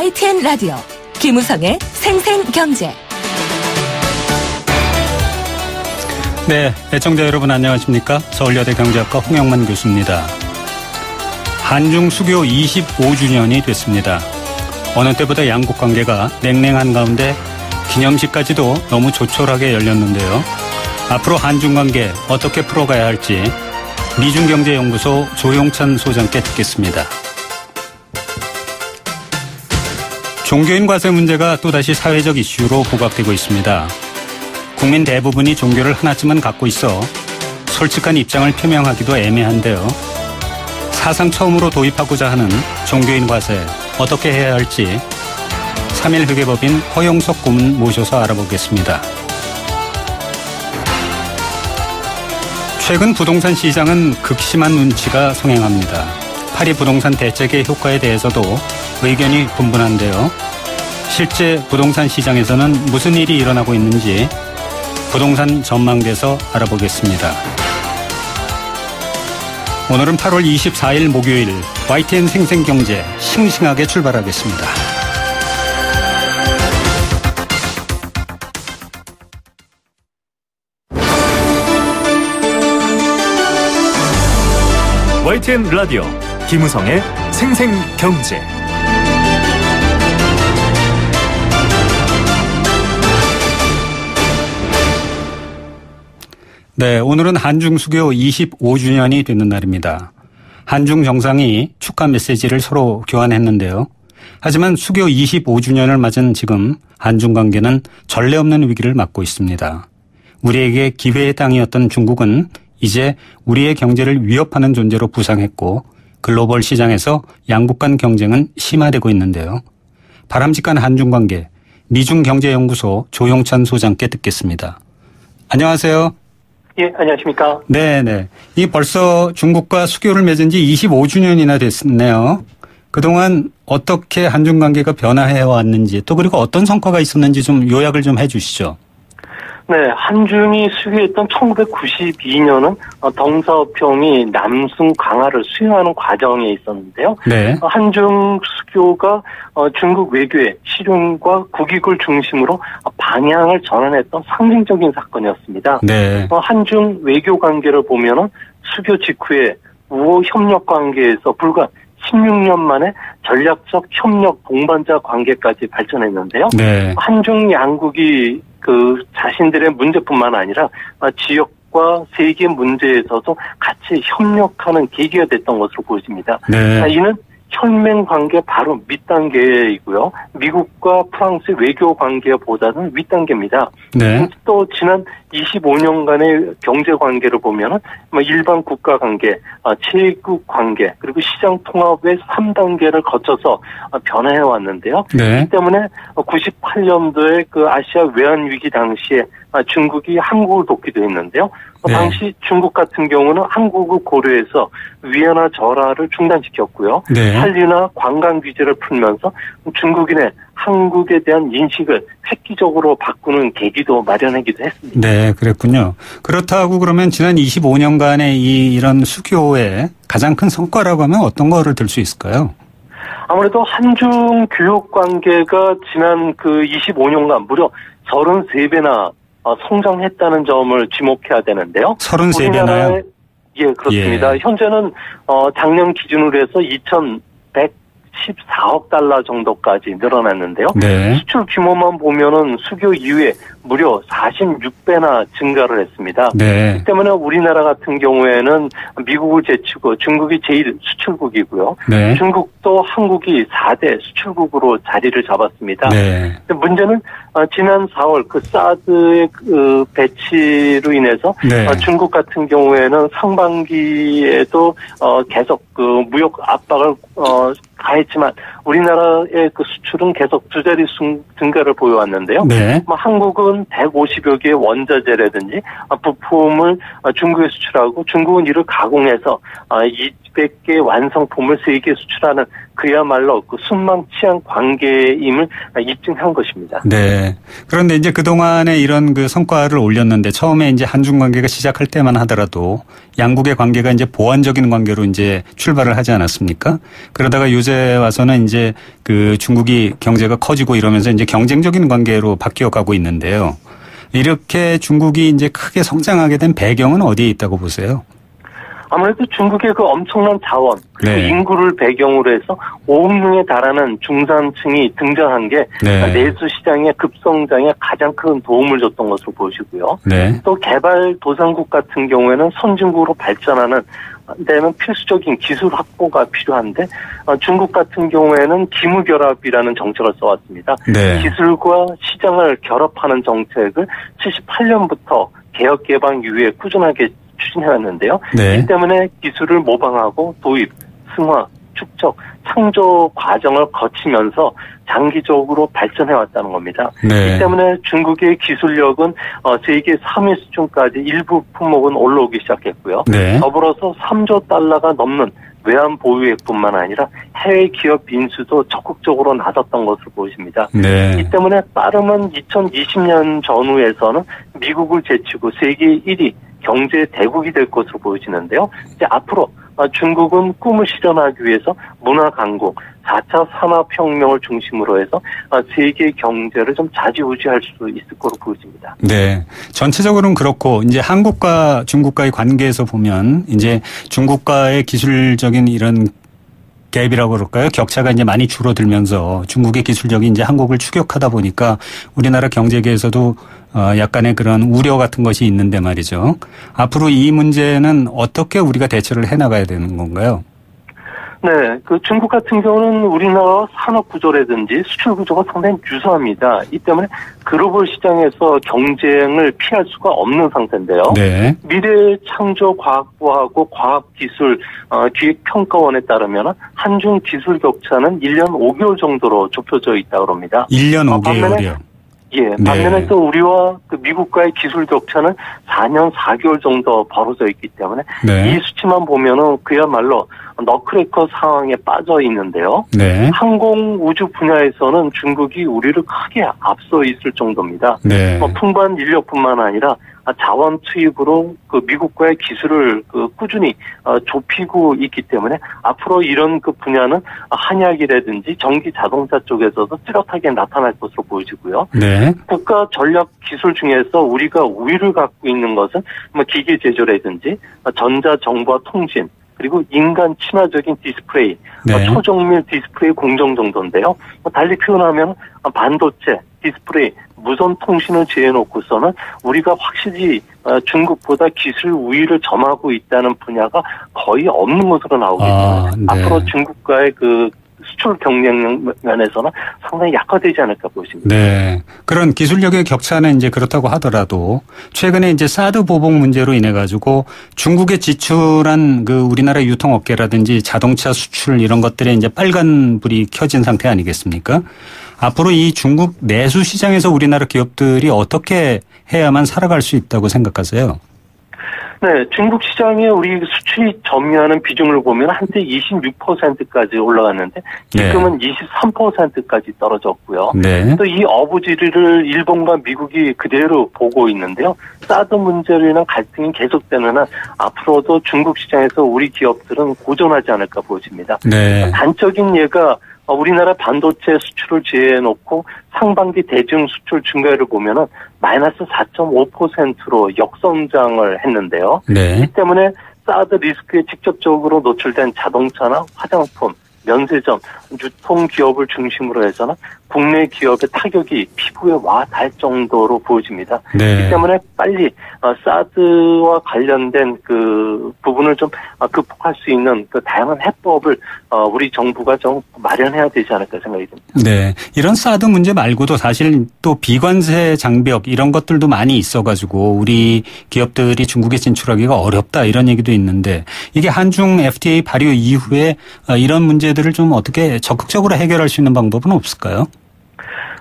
YTN 라디오 김우성의 생생경제. 네, 애청자 여러분 안녕하십니까? 서울여대 경제학과 홍영만 교수입니다. 한중 수교 25주년이 됐습니다. 어느 때보다 양국 관계가 냉랭한 가운데 기념식까지도 너무 조촐하게 열렸는데요. 앞으로 한중 관계 어떻게 풀어가야 할지 미중경제연구소 조용찬 소장께 듣겠습니다. 종교인 과세 문제가 또다시 사회적 이슈로 부각되고 있습니다. 국민 대부분이 종교를 하나쯤은 갖고 있어 솔직한 입장을 표명하기도 애매한데요. 사상 처음으로 도입하고자 하는 종교인 과세 어떻게 해야 할지 3일 회계법인 허용석 고문 모셔서 알아보겠습니다. 최근 부동산 시장은 극심한 눈치가 성행합니다. 파리 부동산 대책의 효과에 대해서도 의견이 분분한데요. 실제 부동산 시장에서는 무슨 일이 일어나고 있는지 부동산 전망대에서 알아보겠습니다. 오늘은 8월 24일 목요일 YTN 생생경제 싱싱하게 출발하겠습니다. YTN 라디오 김우성의 생생경제. 네, 오늘은 한중 수교 25주년이 되는 날입니다. 한중 정상이 축하 메시지를 서로 교환했는데요. 하지만 수교 25주년을 맞은 지금 한중 관계는 전례 없는 위기를 맞고 있습니다. 우리에게 기회의 땅이었던 중국은 이제 우리의 경제를 위협하는 존재로 부상했고 글로벌 시장에서 양국 간 경쟁은 심화되고 있는데요. 바람직한 한중 관계, 미중경제연구소 조용찬 소장께 듣겠습니다. 안녕하세요. 예, 안녕하십니까. 네네. 이 벌써 중국과 수교를 맺은 지 25주년이나 됐네요. 그동안 어떻게 한중 관계가 변화해 왔는지 또 그리고 어떤 성과가 있었는지 좀 요약을 좀 해 주시죠. 네, 한중이 수교했던 1992년은 덩서평이 남승 강화를 수용하는 과정에 있었는데요. 네. 한중 수교가 중국 외교의 실용과 국익을 중심으로 방향을 전환했던 상징적인 사건이었습니다. 네. 한중 외교 관계를 보면은 수교 직후에 우호 협력 관계에서 불과 16년 만에 전략적 협력 동반자 관계까지 발전했는데요. 네. 한중 양국이 자신들의 문제뿐만 아니라 지역과 세계 문제에서도 같이 협력하는 계기가 됐던 것으로 보여집니다. 네. 이는 혈맹 관계 바로 밑단계이고요. 미국과 프랑스의 외교 관계보다는 윗단계입니다. 네. 또 지난 25년간의 경제 관계를 보면은 일반 국가 관계, 체국 관계, 그리고 시장 통합의 3단계를 거쳐서 변화해 왔는데요. 네. 이 때문에 98년도에 아시아 외환 위기 당시에 중국이 한국을 돕기도 했는데요. 네. 당시 중국 같은 경우는 한국을 고려해서 위안화 절하를 중단시켰고요. 네. 한류나 관광 규제를 풀면서 중국인의 한국에 대한 인식을 획기적으로 바꾸는 계기도 마련하기도 했습니다. 네, 그랬군요. 그렇다고 그러면 지난 25년간의 이런 수교의 가장 큰 성과라고 하면 어떤 거를 들 수 있을까요? 아무래도 한중 교육 관계가 지난 25년간 무려 33배나 성장했다는 점을 지목해야 되는데요. 33배나요? 예, 그렇습니다. 예. 현재는 작년 기준으로 해서 2,114억 달러 정도까지 늘어났는데요. 네. 수출 규모만 보면은 수교 이후에 무려 46배나 증가를 했습니다. 네. 때문에 우리나라 같은 경우에는 미국을 제치고 중국이 제일 수출국이고요. 네. 중국도 한국이 4대 수출국으로 자리를 잡았습니다. 네. 문제는 지난 4월 사드의 배치로 인해서 네. 중국 같은 경우에는 상반기에도 계속 무역 압박을 가했지만 우리나라의 수출은 계속 두 자리 증가를 보여왔는데요. 네. 한국은 150여 개의 원자재라든지 부품을 중국에 수출하고 중국은 이를 가공해서 200개 완성품을 세계에 수출하는 그야말로 그 순망치한 관계임을 입증한 것입니다. 네. 그런데 이제 그동안에 이런 그 성과를 올렸는데 처음에 이제 한중 관계가 시작할 때만 하더라도 양국의 관계가 이제 보완적인 관계로 이제 출발을 하지 않았습니까? 그러다가 요새 와서는 이제 그 중국이 경제가 커지고 이러면서 이제 경쟁적인 관계로 바뀌어 가고 있는데요. 이렇게 중국이 이제 크게 성장하게 된 배경은 어디에 있다고 보세요? 아무래도 중국의 그 엄청난 자원, 그리고 네. 인구를 배경으로 해서 5억 명에 달하는 중산층이 등장한 게 네. 내수 시장의 급성장에 가장 큰 도움을 줬던 것으로 보시고요. 네. 또 개발도상국 같은 경우에는 선진국으로 발전하는 데는 필수적인 기술 확보가 필요한데 중국 같은 경우에는 기무결합이라는 정책을 써왔습니다. 네. 기술과 시장을 결합하는 정책을 78년부터 개혁개방 이후에 꾸준하게 추진해왔는데요. 네. 이 때문에 기술을 모방하고 도입, 승화, 축적, 창조 과정을 거치면서 장기적으로 발전해왔다는 겁니다. 네. 이 때문에 중국의 기술력은 세계 3위 수준까지 일부 품목은 올라오기 시작했고요. 네. 더불어서 3조 달러가 넘는 외환 보유액뿐만 아니라 해외 기업 인수도 적극적으로 나섰던 것으로 보입니다. 네. 이 때문에 빠르면 2020년 전후에서는 미국을 제치고 세계 1위 경제 대국이 될 것으로 보여지는데요. 이제 앞으로 중국은 꿈을 실현하기 위해서 문화 강국, 4차 산업혁명을 중심으로 해서 세계 경제를 좀 좌지우지할 수 있을 거로 보여집니다. 네. 전체적으로는 그렇고 이제 한국과 중국과의 관계에서 보면 이제 중국과의 기술적인 이런 갭이라고 그럴까요? 격차가 이제 많이 줄어들면서 중국의 기술력이 이제 한국을 추격하다 보니까 우리나라 경제계에서도 약간의 그런 우려 같은 것이 있는데 말이죠. 앞으로 이 문제는 어떻게 우리가 대처를 해나가야 되는 건가요? 네, 그 중국 같은 경우는 우리나라 산업 구조라든지 수출 구조가 상당히 유사합니다. 이 때문에 글로벌 시장에서 경쟁을 피할 수가 없는 상태인데요. 네. 미래창조과학부하고 과학기술 기획평가원에 따르면 한중 기술 격차는 1년 5개월 정도로 좁혀져 있다고 합니다. 1년 5개월이요. 예, 반면에 또 우리와 그 미국과의 기술 격차는 4년 4개월 정도 벌어져 있기 때문에 네. 이 수치만 보면은 그야말로 너클레이커 상황에 빠져 있는데요. 네. 항공 우주 분야에서는 중국이 우리를 크게 앞서 있을 정도입니다. 네. 풍부한 인력뿐만 아니라 자원 투입으로 그 미국과의 기술을 그 꾸준히 좁히고 있기 때문에 앞으로 이런 그 분야는 한약이라든지 전기 자동차 쪽에서도 뚜렷하게 나타날 것으로 보여지고요. 네. 국가 전략 기술 중에서 우리가 우위를 갖고 있는 것은 기계 제조라든지 전자 정보와 통신 그리고 인간 친화적인 디스플레이, 네. 초정밀 디스플레이 공정 정도인데요. 달리 표현하면 반도체, 디스플레이, 무선 통신을 제해놓고서는 우리가 확실히 중국보다 기술 우위를 점하고 있다는 분야가 거의 없는 것으로 나오기 때문에 네. 앞으로 중국과의 그 수출 경쟁 면에서는 상당히 약화되지 않을까 보십니다. 네. 그런 기술력의 격차는 이제 그렇다고 하더라도 최근에 이제 사드 보복 문제로 인해 가지고 중국에 지출한 그 우리나라 유통업계라든지 자동차 수출 이런 것들에 이제 빨간불이 켜진 상태 아니겠습니까? 앞으로 이 중국 내수 시장에서 우리나라 기업들이 어떻게 해야만 살아갈 수 있다고 생각하세요? 네, 중국 시장에 우리 수출이 점유하는 비중을 보면 한때 26%까지 올라갔는데 지금은 23%까지 떨어졌고요. 네. 또 이 어부지리를 일본과 미국이 그대로 보고 있는데요. 사드 문제로 인한 갈등이 계속되는 한 앞으로도 중국 시장에서 우리 기업들은 고전하지 않을까 보여집니다. 네. 단적인 예가 우리나라 반도체 수출을 제해놓고 상반기 대중 수출 증가율을 보면은 마이너스 4.5%로 역성장을 했는데요. 네. 이 때문에 사드 리스크에 직접적으로 노출된 자동차나 화장품, 면세점, 유통기업을 중심으로 해서는 국내 기업의 타격이 피부에 와 닿을 정도로 보여집니다. 네. 이 때문에 빨리 사드와 관련된 그 부분을 좀 극복할 수 있는 그 다양한 해법을 우리 정부가 좀 마련해야 되지 않을까 생각이 듭니다. 네. 이런 사드 문제 말고도 사실 또 비관세 장벽 이런 것들도 많이 있어가지고 우리 기업들이 중국에 진출하기가 어렵다 이런 얘기도 있는데 이게 한중 FTA 발효 이후에 이런 문제들을 좀 어떻게 적극적으로 해결할 수 있는 방법은 없을까요?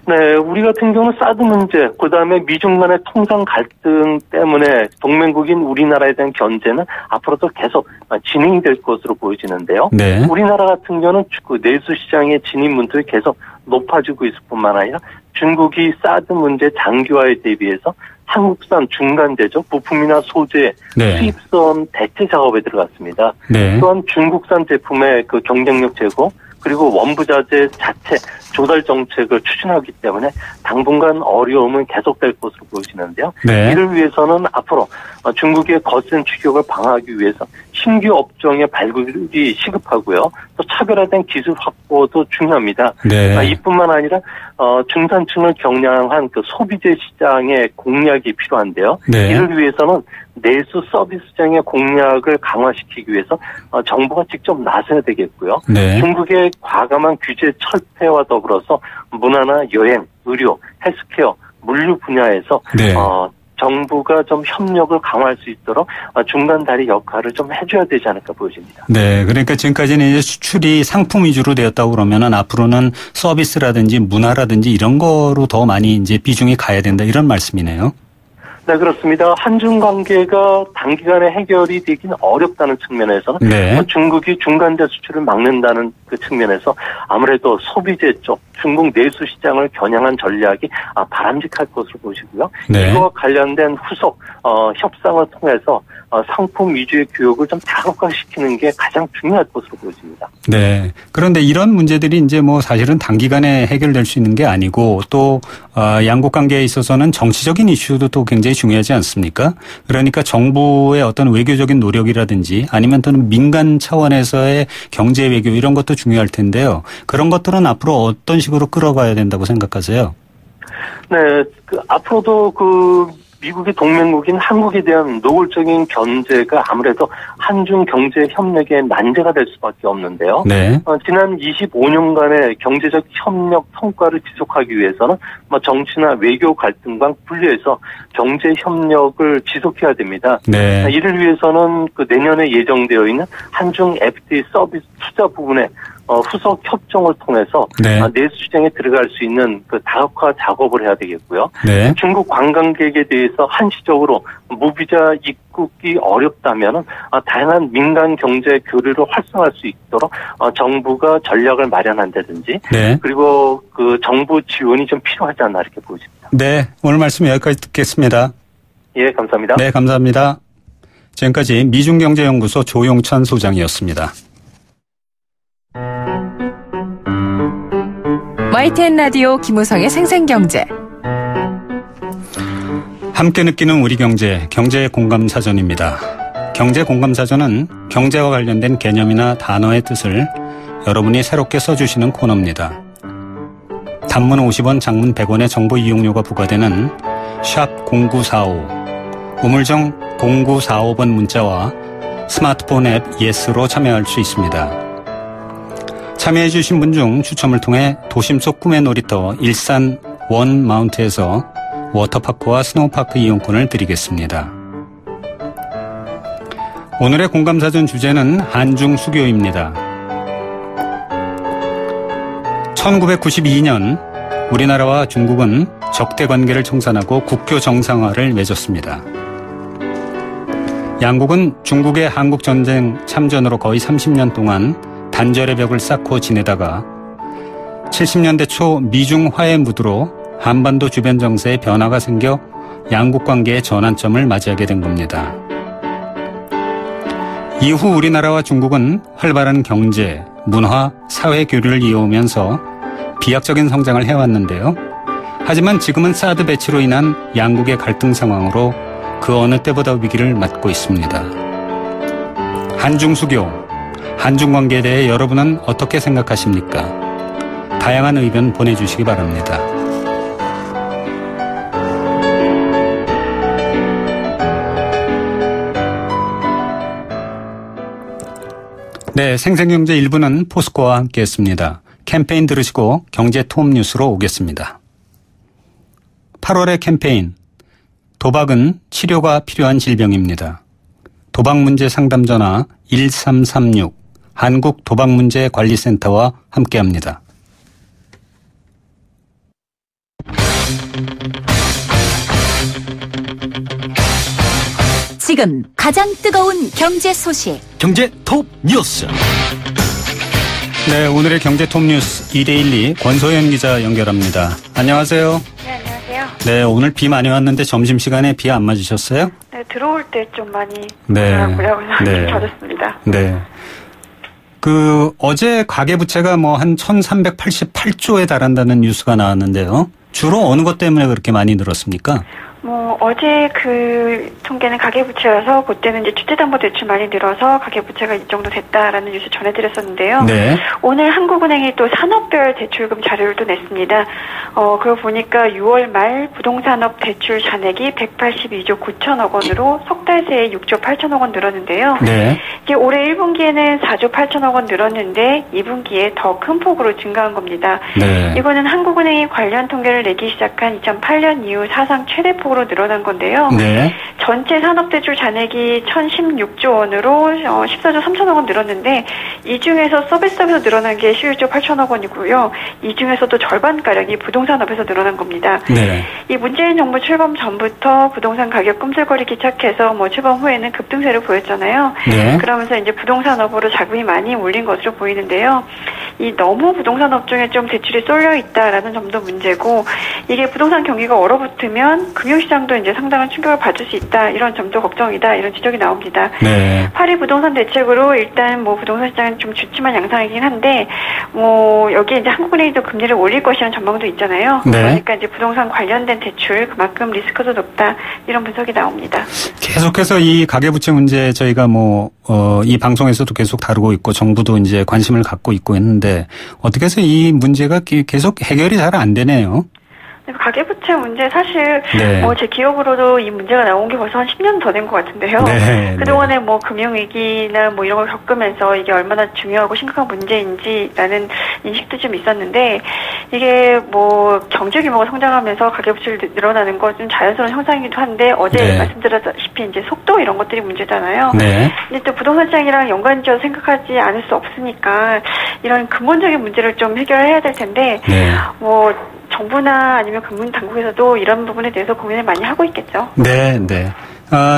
네, 우리 같은 경우는 사드 문제, 그다음에 미중 간의 통상 갈등 때문에 동맹국인 우리나라에 대한 견제는 앞으로도 계속 진행이 될 것으로 보여지는데요. 네. 우리나라 같은 경우는 그 내수 시장의 진입 문턱이 계속 높아지고 있을 뿐만 아니라 중국이 사드 문제 장기화에 대비해서 한국산 중간재죠. 부품이나 소재, 네. 수입선 대체 작업에 들어갔습니다. 네. 또한 중국산 제품의 그 경쟁력 제고, 그리고 원부자재 자체 조달 정책을 추진하기 때문에 당분간 어려움은 계속될 것으로 보여지는데요. 네. 이를 위해서는 앞으로 중국의 거센 추격을 방어하기 위해서 신규 업종의 발굴이 시급하고요. 또 차별화된 기술 확보도 중요합니다. 네. 이뿐만 아니라 중산층을 겨냥한 그 소비재 시장의 공략이 필요한데요. 네. 이를 위해서는 내수 서비스 시장의 공략을 강화시키기 위해서 정부가 직접 나서야 되겠고요. 네. 중국의 과감한 규제 철폐와 더불어서 문화나 여행, 의료, 헬스케어, 물류 분야에서 네. 정부가 좀 협력을 강화할 수 있도록 중간 다리 역할을 좀 해줘야 되지 않을까 보여집니다. 네. 그러니까 지금까지는 이제 수출이 상품 위주로 되었다고 그러면은 앞으로는 서비스라든지 문화라든지 이런 거로 더 많이 이제 비중이 가야 된다 이런 말씀이네요. 네, 그렇습니다. 한중 관계가 단기간에 해결이 되긴 어렵다는 측면에서는 네. 중국이 중간재 수출을 막는다는 그 측면에서 아무래도 소비재 쪽 중국 내수 시장을 겨냥한 전략이 바람직할 것으로 보시고요. 네. 이거와 관련된 후속 협상을 통해서 상품 위주의 교육을 좀 다각화시키는 게 가장 중요할 것으로 보여집니다. 네. 그런데 이런 문제들이 이제 뭐 사실은 단기간에 해결될 수 있는 게 아니고 또 양국 관계에 있어서는 정치적인 이슈도 또 굉장히 중요하지 않습니까? 그러니까 정부의 어떤 외교적인 노력이라든지 아니면 또는 민간 차원에서의 경제 외교 이런 것도 중요할 텐데요. 그런 것들은 앞으로 어떤 식으로 끌어가야 된다고 생각하세요? 네, 앞으로도 미국의 동맹국인 한국에 대한 노골적인 견제가 아무래도 한중 경제 협력의 난제가 될 수밖에 없는데요. 네. 지난 25년간의 경제적 협력 성과를 지속하기 위해서는 정치나 외교 갈등과 분리해서 경제 협력을 지속해야 됩니다. 네. 이를 위해서는 내년에 예정되어 있는 한중 FTA 서비스 투자 부분에 후속 협정을 통해서 네. 내수 시장에 들어갈 수 있는 다각화 작업을 해야 되겠고요. 네. 중국 관광객에 대해서 한시적으로 무비자 입국이 어렵다면은 다양한 민간 경제 교류를 활성화할 수 있도록 정부가 전략을 마련한다든지 네. 그리고 정부 지원이 좀 필요하지 않나 이렇게 보여집니다. 네. 오늘 말씀 여기까지 듣겠습니다. 예, 감사합니다. 네, 감사합니다. 지금까지 미중경제연구소 조용찬 소장이었습니다. YTN 라디오 김우성의 생생경제. 함께 느끼는 우리 경제, 경제 공감 사전입니다. 경제 공감 사전은 경제와 관련된 개념이나 단어의 뜻을 여러분이 새롭게 써주시는 코너입니다. 단문 50원, 장문 100원의 정보 이용료가 부과되는 샵 0945, 우물정 0945번 문자와 스마트폰 앱 예스로 참여할 수 있습니다. 참여해 주신 분 중 추첨을 통해 도심 속 꿈의 놀이터 일산 원마운트에서 워터파크와 스노우파크 이용권을 드리겠습니다. 오늘의 공감사전 주제는 한중 수교입니다. 1992년 우리나라와 중국은 적대 관계를 청산하고 국교 정상화를 맺었습니다. 양국은 중국의 한국전쟁 참전으로 거의 30년 동안 단절의 벽을 쌓고 지내다가 70년대 초 미중 화해 무드로 한반도 주변 정세에 변화가 생겨 양국 관계의 전환점을 맞이하게 된 겁니다. 이후 우리나라와 중국은 활발한 경제, 문화, 사회 교류를 이어오면서 비약적인 성장을 해왔는데요. 하지만 지금은 사드 배치로 인한 양국의 갈등 상황으로 그 어느 때보다 위기를 맞고 있습니다. 한중 수교, 한중 관계에 대해 여러분은 어떻게 생각하십니까? 다양한 의견 보내주시기 바랍니다. 네, 생생경제 1부는 포스코와 함께했습니다. 캠페인 들으시고 경제 톱 뉴스로 오겠습니다. 8월의 캠페인, 도박은 치료가 필요한 질병입니다. 도박문제 상담 전화 1336 한국도박문제관리센터와 함께합니다. 지금 가장 뜨거운 경제 소식. 경제 톱 뉴스. 네, 오늘의 경제 톱 뉴스 2대1리 권소연 기자 연결합니다. 안녕하세요. 네, 안녕하세요. 네, 오늘 비 많이 왔는데 점심시간에 비 안 맞으셨어요? 네, 들어올 때 좀 많이 네. 오더라고요. 그래서 네. 좀 젖었습니다. 네. 어제 가계부채가 뭐 한 1388조에 달한다는 뉴스가 나왔는데요. 주로 어느 것 때문에 그렇게 많이 늘었습니까? 어제 그 통계는 가계부채여서 그때는 이제 주택담보대출 많이 늘어서 가계부채가 이 정도 됐다라는 뉴스 전해드렸었는데요. 네. 오늘 한국은행이 또 산업별 대출금 자료를 또 냈습니다. 그거 보니까 6월 말 부동산업 대출 잔액이 182조 9천억 원으로 석 달 새에 6조 8천억 원 늘었는데요. 네. 이제 올해 1분기에는 4조 8천억 원 늘었는데 2분기에 더 큰 폭으로 증가한 겁니다. 네. 이거는 한국은행이 관련 통계를 내기 시작한 2008년 이후 사상 최대폭으로 늘어난 건데요. 네. 전체 산업대출 잔액이 1,016조 원으로 14조 3천억 원 늘었는데 이 중에서 서비스업에서 늘어난 게 11조 8천억 원이고요. 이 중에서도 절반가량이 부동산업에서 늘어난 겁니다. 네. 이 문재인 정부 출범 전부터 부동산 가격 꿈틀거리기 시작해서 출범 후에는 급등세를 보였잖아요. 네. 그러면서 이제 부동산업으로 자금이 많이 몰린 것으로 보이는데요. 이 너무 부동산업 중에 좀 대출이 쏠려 있다라는 점도 문제고 이게 부동산 경기가 얼어붙으면 금융시장도 이제 상당한 충격을 받을 수 있다. 이런 점도 걱정이다. 이런 지적이 나옵니다. 네. 파리 부동산 대책으로 일단 부동산 시장은 좀 주춤한 양상이긴 한데 여기에 이제 한국은행도 금리를 올릴 것이라는 전망도 있잖아요. 네. 그러니까 이제 부동산 관련된 대출 그만큼 리스크도 높다. 이런 분석이 나옵니다. 계속해서 이 가계부채 문제 저희가 이 방송에서도 계속 다루고 있고 정부도 이제 관심을 갖고 있고 있는데 어떻게 해서 이 문제가 계속 해결이 잘 안 되네요. 가계부채 문제 사실 네. 제 기억으로도 이 문제가 나온 게 벌써 한 10년 더 된 것 같은데요. 네. 그동안에 금융위기나 이런 걸 겪으면서 이게 얼마나 중요하고 심각한 문제인지라는 인식도 좀 있었는데 이게 경제 규모가 성장하면서 가계부채를 늘어나는 건 좀 자연스러운 현상이기도 한데 어제 네. 말씀드렸다시피 이제 속도 이런 것들이 문제잖아요. 네. 근데 또 부동산 시장이랑 연관지어서 생각하지 않을 수 없으니까 이런 근본적인 문제를 좀 해결해야 될 텐데 네. 정부나 아니면 금융당국에서도 이런 부분에 대해서 고민을 많이 하고 있겠죠. 네, 네.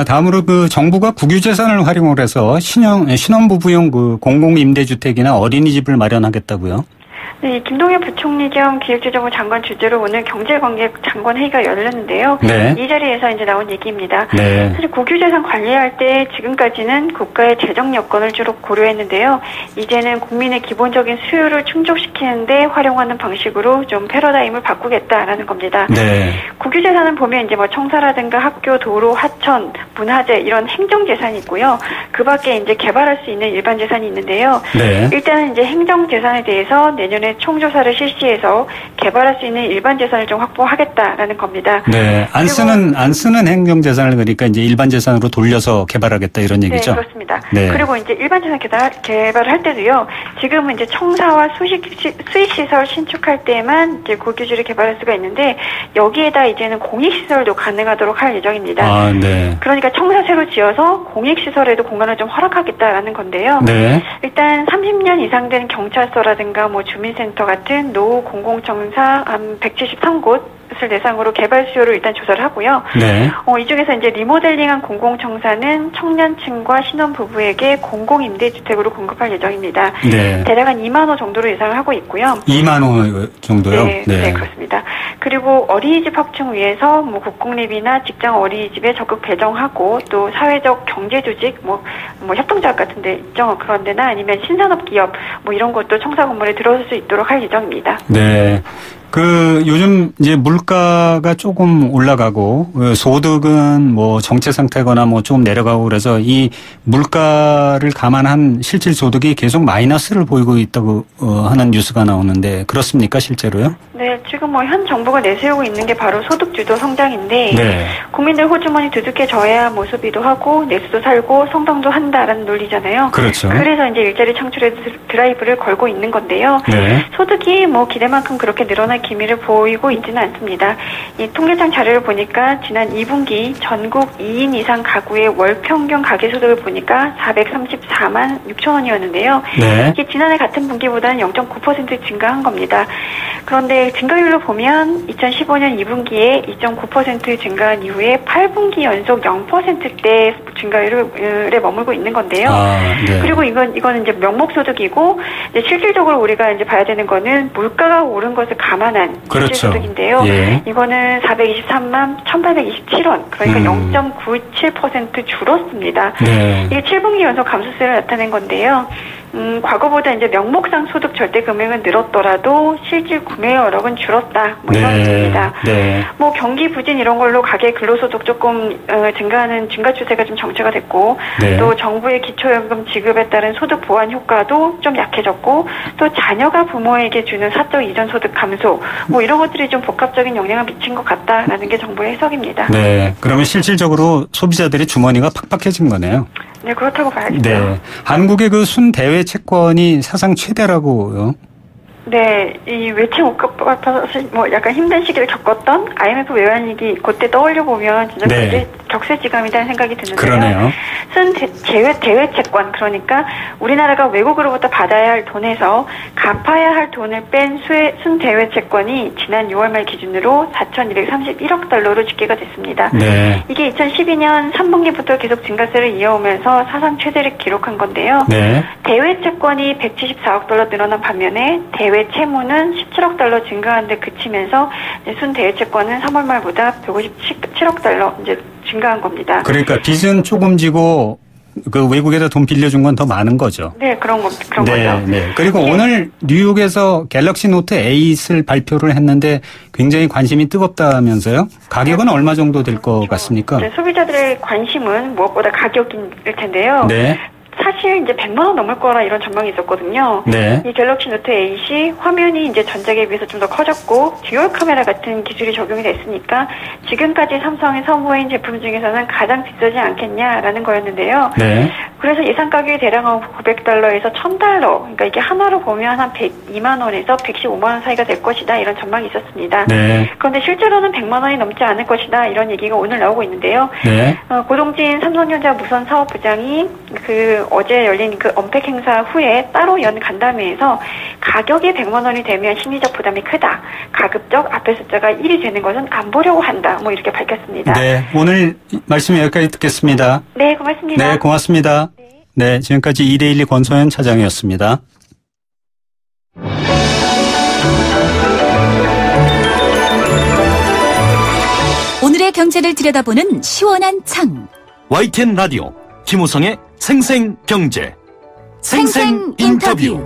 다음으로 정부가 국유재산을 활용을 해서 신혼부부용 공공임대주택이나 어린이집을 마련하겠다고요? 네, 김동연 부총리 겸 기획재정부 장관 주재로 오늘 경제관계 장관 회의가 열렸는데요. 네. 이 자리에서 이제 나온 얘기입니다. 네. 사실 국유재산 관리할 때 지금까지는 국가의 재정 여건을 주로 고려했는데요. 이제는 국민의 기본적인 수요를 충족시키는데 활용하는 방식으로 좀 패러다임을 바꾸겠다라는 겁니다. 네. 국유재산은 보면 이제 청사라든가 학교, 도로, 하천, 문화재 이런 행정재산이 있고요. 그 밖에 이제 개발할 수 있는 일반 재산이 있는데요. 네. 일단은 이제 행정재산에 대해서 내년에 총조사를 실시해서 개발할 수 있는 일반 재산을 좀 확보하겠다라는 겁니다. 네. 안 쓰는 행정재산을 그러니까 이제 일반 재산으로 돌려서 개발하겠다 이런 얘기죠. 네, 그렇습니다. 네. 그리고 이제 일반 재산 개발을 할 때도요. 지금은 이제 청사와 수익시설 신축할 때만 이제 고규지를 개발할 수가 있는데 여기에다 이제는 공익시설도 가능하도록 할 예정입니다. 아, 네. 그러니까 청사 새로 지어서 공익시설에도 공간을 좀 허락하겠다라는 건데요. 네. 일단 30년 이상 된 경찰서라든가 주민센터 같은 노후 공공청사 한 173곳을 대상으로 개발 수요를 일단 조사를 하고요. 네. 이 중에서 이제 리모델링한 공공청사는 청년층과 신혼부부에게 공공임대주택으로 공급할 예정입니다. 네. 대략 한 2만 호 정도로 예상을 하고 있고요. 2만 호 정도요? 네, 네, 그렇습니다. 그리고 어린이집 확충 위해서 국공립이나 직장 어린이집에 적극 배정하고 또 사회적 경제조직 협동조합 같은 데 있죠. 그런 데나 아니면 신산업 기업 이런 것도 청사 건물에 들어설 수 있도록 할 예정입니다. 네. 요즘 이제 물가가 조금 올라가고 소득은 정체 상태거나 조금 내려가고 그래서 이 물가를 감안한 실질 소득이 계속 마이너스를 보이고 있다고 하는 뉴스가 나오는데 그렇습니까 실제로요? 네, 지금 현 정부가 내세우고 있는 게 바로 소득주도 성장인데 네. 국민들 호주머니 두둑해져야 모습이도 하고 내수도 살고 성장도 한다라는 논리잖아요. 그렇죠. 그래서 이제 일자리 창출에 드라이브를 걸고 있는 건데요. 네. 소득이 기대만큼 그렇게 늘어날 기미를 보이고 있지는 않습니다. 이 통계청 자료를 보니까 지난 2분기 전국 2인 이상 가구의 월 평균 가계소득을 보니까 434만 6천 원이었는데요. 네. 이게 지난해 같은 분기보다는 0.9% 증가한 겁니다. 그런데 증가율로 보면 2015년 2분기에 2.9% 증가한 이후에 8분기 연속 0%대 증가율에 머물고 있는 건데요. 네. 그리고 이거는 이제 명목소득이고 이제 실질적으로 우리가 이제 봐야 되는 거는 물가가 오른 것을 감안한 그렇죠. 실질소득인데요. 예. 이거는 423만 1,827원, 그러니까 0.97% 줄었습니다. 네. 이게 7분기 연속 감소세를 나타낸 건데요. 과거보다 이제 명목상 소득 절대 금액은 늘었더라도 실질 구매여력은 줄었다. 뭐 이런 의미입니다. 네. 뭐 경기 부진 이런 걸로 가계 근로소득 조금 증가하는 증가 추세가 좀 정체가 됐고 네. 또 정부의 기초연금 지급에 따른 소득 보완 효과도 좀 약해졌고 또 자녀가 부모에게 주는 사적 이전 소득 감소 뭐 이런 것들이 좀 복합적인 영향을 미친 것 같다라는 게 정부의 해석입니다. 네. 그러면 실질적으로 소비자들의 주머니가 팍팍해진 거네요. 네, 그렇다고 봐야겠죠. 네. 한국의 그 순대외 채권이 사상 최대라고요. 네, 이 외채 못 갚아서 뭐 약간 힘든 시기를 겪었던 IMF 외환위기 그때 떠올려 보면 진짜 네. 격세지감이라는 생각이 드는데요. 그러네요. 대외 채권 그러니까 우리나라가 외국으로부터 받아야 할 돈에서 갚아야 할 돈을 뺀 순대외 채권이 지난 6월 말 기준으로 4,231억 달러로 집계가 됐습니다. 네. 이게 2012년 3분기부터 계속 증가세를 이어오면서 사상 최대를 기록한 건데요. 네. 대외 채권이 174억 달러 늘어난 반면에 대외 채무는 17억 달러 증가한 데 그치면서 순대외 채권은 3월 말보다 157억 달러 이제 증가한 겁니다. 그러니까 빚은 조금 지고 그 외국에다 돈 빌려준 건 더 많은 거죠. 네, 그런 거죠. 네. 그리고 오늘 뉴욕에서 갤럭시 노트 8을 발표를 했는데 굉장히 관심이 뜨겁다면서요? 가격은 얼마 정도 될 것 같습니까? 네, 소비자들의 관심은 무엇보다 가격일 텐데요. 네. 사실 이제 100만 원 넘을 거라 이런 전망이 있었거든요. 네. 이 갤럭시 노트 8이 화면이 이제 전작에 비해서 좀 더 커졌고 듀얼 카메라 같은 기술이 적용이 됐으니까 지금까지 삼성이 선보인 제품 중에서는 가장 비싸지 않겠냐라는 거였는데요. 네. 그래서 예상 가격이 대략 900달러에서 1000달러. 그러니까 이게 하나로 보면 한 102만 원에서 115만 원 사이가 될 것이다. 이런 전망이 있었습니다. 네. 그런데 실제로는 100만 원이 넘지 않을 것이다. 이런 얘기가 오늘 나오고 있는데요. 네. 고동진 삼성전자 무선 사업부장이 어제 열린 그 언팩 행사 후에 따로 연 간담회에서 가격이 100만 원이 되면 심리적 부담이 크다. 가급적 앞에 숫자가 1이 되는 것은 안 보려고 한다. 뭐 이렇게 밝혔습니다. 네. 오늘 말씀 여기까지 듣겠습니다. 네, 고맙습니다. 네, 고맙습니다. 네, 지금까지 2대1 권소연 차장이었습니다. 오늘의 경제를 들여다보는 시원한 창. YTN 라디오 김우성의 생생경제 생생인터뷰.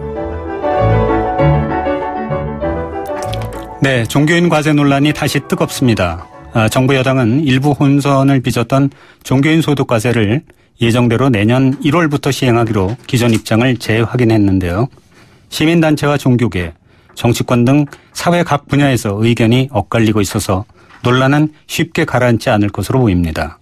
네, 종교인 과세 논란이 다시 뜨겁습니다. 정부 여당은 일부 혼선을 빚었던 종교인 소득 과세를 예정대로 내년 1월부터 시행하기로 기존 입장을 재확인했는데요. 시민단체와 종교계, 정치권 등 사회 각 분야에서 의견이 엇갈리고 있어서 논란은 쉽게 가라앉지 않을 것으로 보입니다.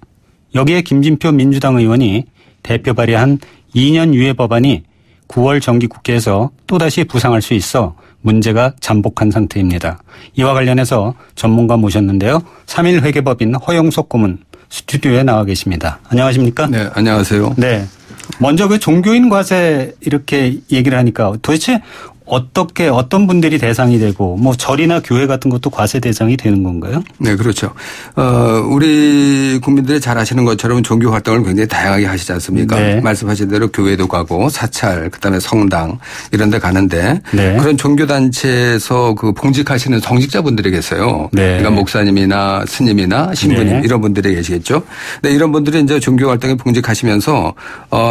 여기에 김진표 민주당 의원이 대표 발의한 2년 유예 법안이 9월 정기국회에서 또다시 부상할 수 있어 문제가 잠복한 상태입니다. 이와 관련해서 전문가 모셨는데요. 3일 회계법인 허영석 고문 스튜디오에 나와 계십니다. 안녕하십니까? 네, 안녕하세요. 네. 먼저 그 종교인 과세 이렇게 얘기를 하니까 도대체 어떻게 어떤 분들이 대상이 되고 뭐 절이나 교회 같은 것도 과세 대상이 되는 건가요? 네, 그렇죠. 우리 국민들이 잘 아시는 것처럼 종교 활동을 굉장히 다양하게 하시지 않습니까? 네. 말씀하신 대로 교회도 가고 사찰, 그다음에 성당 이런 데 가는데 네. 그런 종교 단체에서 그 봉직하시는 성직자분들이 계세요. 네. 그러니까 목사님이나 스님이나 신부님 네. 이런 분들이 계시겠죠. 네, 이런 분들이 이제 종교 활동에 봉직하시면서